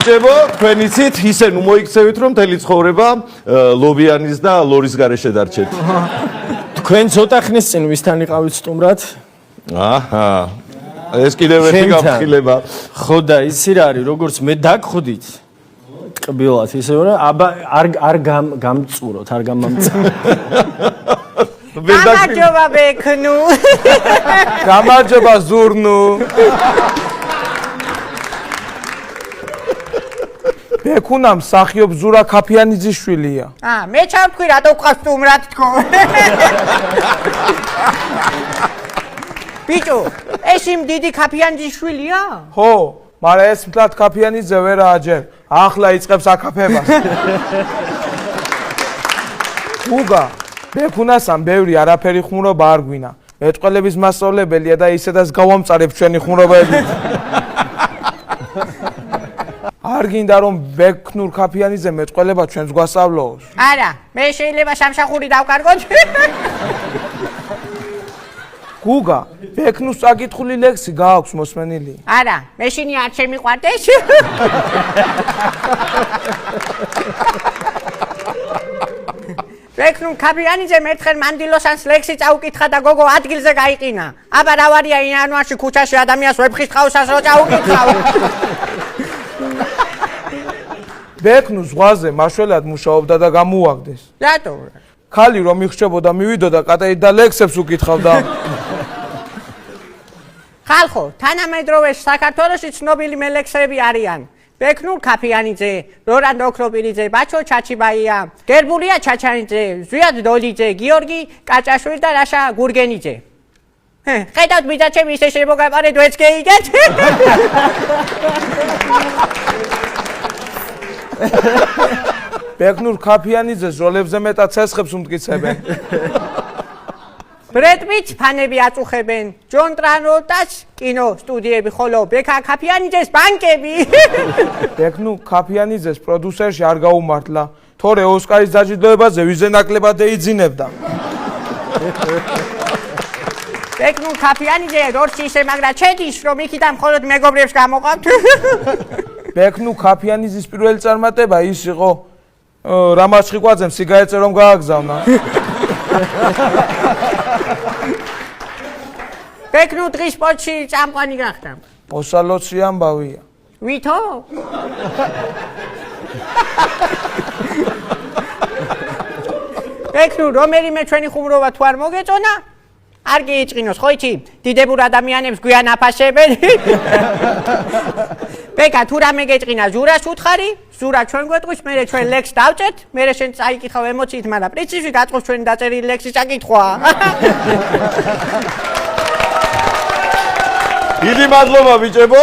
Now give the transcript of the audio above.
Ჭებო, თქვენ იცით, ისე ნუ მოიქცევით, რომ მთელი ცხოვრება ლობიანის და ლორის გარეშე დარჩეთ. თქვენ ცოტა ხნის წინ ვისთან იყავით სტუმრად? აჰა. ეს კიდევ ერთი გამხილება. ხო და ისი რა არის, როგორც მე დაგხვდით. ტკბილად ისე რომ არ გამწუროთ, არ გამამწუროთ. გამარჯობა ბექნუ. გამარჯობა ზურნუ. ბექუნამ მსახიობ ზურა ქაფიანიძის შვილია. მე ჩავთქვი რატო ვყავს სტუმრად თქო. ბიჭო, ეს იმ დიდი ქაფიანიძის შვილია? ხო, მაგრამ ეს მთლად ქაფიანიძე ვერ აჯერ. ახლა იწყებს აკაფებას. უგა, ბექუნასამ ბევრი არაფერი ხუმრობა არ გვინა. მეტყველების მასწავლებელია და ისედაც გავამწარებ ჩვენი ხუმრობებით. არ გინდა რომ ბექნურ ქაფიანიძე მეტყველება ჩვენს გვასწავლოს? არა, მე შეიძლება სამსახური დავკარგოთ. გუგა, ბექნუს წაკითხული ლექსი გააქვს მოსმენილი? არა, მეშინი არ შემიყვარდეს. ბექნურ ქაფიანიძე მერთხელ მანდილოსანს ლექსი წაუკითხა და გოგო ადგილზე გაიყინა. აბა რა ვარია იანვარში ქუჩაში ადამიანს ვეფხის ყავსას რო წაუკითხავ. ბექნუ ზღვაზე მაშველად მუშაობდა და გამოუაგდეს. რატო? ქალი რომ იხშებოდა მივიდოდა კატეით და ლექსებს უკითხავდა. ხალხო, თანამედროვე საქართველოში ცნობილი მელექსები არიან. ბექნურ ქაფიანიძე, რორან ოქროპირიძე, ბაჩო ჩაჩიბაია, გერბულია ჩაჩანიძე, ზვიად დოლიძე, გიორგი კაჭაშვილი და რაშა გურგენიძე. ხედავთ ბიძაჩემი ისე შემოგაყარეთ ვეც გეიგეთ. ბექნურ ქაფიანიძეს როლებზე მეტად ცეცხლებს უმტკიცებენ. ბრედ პიტს ფანები აწუხებენ, ჯონ ტრანოლტას კინო სტუდიები, ხოლო ბექა ქაფიანიძეს ბანკები. ბექნუ ქაფიანიძეს პროდიუსერში არ გაუმართლა, თორე ოსკარის დაჯილდოებაზე ვიზე ნაკლებად ეიძინებდა. ბექნურ ქაფიანიძე რორში ისე მაგრა ჩედის, რომ იქიდან მხოლოდ მეგობრებს გამოყავთ. ბექნუ ქაფიანიძის პირველი წარმატება ის იყო, რამაც ხვიკვაძემ სიგარეტზე რომ გააგზავნა. ბექნუ დღის სპორტში წამყვანი გახდა. ოსალოცი ამბავია. ვითო? ბექნუ რომელიმე ჩვენი ხუმრობა თუ არ მოგეწონა? არ გიიჭინოს, ხო იცი? დიდებურ ადამიანებს გვიან აფასებენ. ბეკა თუ რამე გეჭინა ზურას უთხარი, ზურა ჩვენ გვეტყვის, მე ჩვენ ლექს დავჭერთ, მე შენ წაიკითხავ ემოციით, მაგრამ პრინციპში გაწყობს ჩვენი დაწერილი ლექსის წაკითხვა. დიდი მადლობა ბიჭებო.